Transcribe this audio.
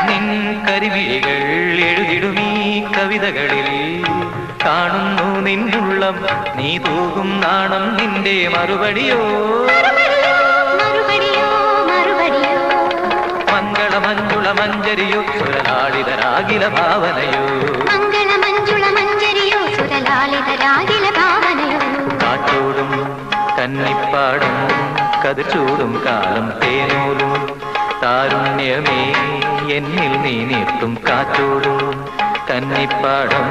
നിൻ കരിമിഴികൾ എഴുതിടുമീ കവിതകളിൽ കാണുന്നു നിന്നുള്ളം നീ തൂകും നാണം നിന്റെ മറുപടിയോ മംഗളമഞ്ജുള മഞ്ജരിയോ സുരലാളിതരാകില ഭാവനയോ കാറ്റോടും കന്നിപ്പാടും കതിർച്ചൂടും കാലം തേനൂലും താരുണ്യമേ എന്നിൽ നീ നീട്ടും കാറ്റോടും കന്നിപ്പാടം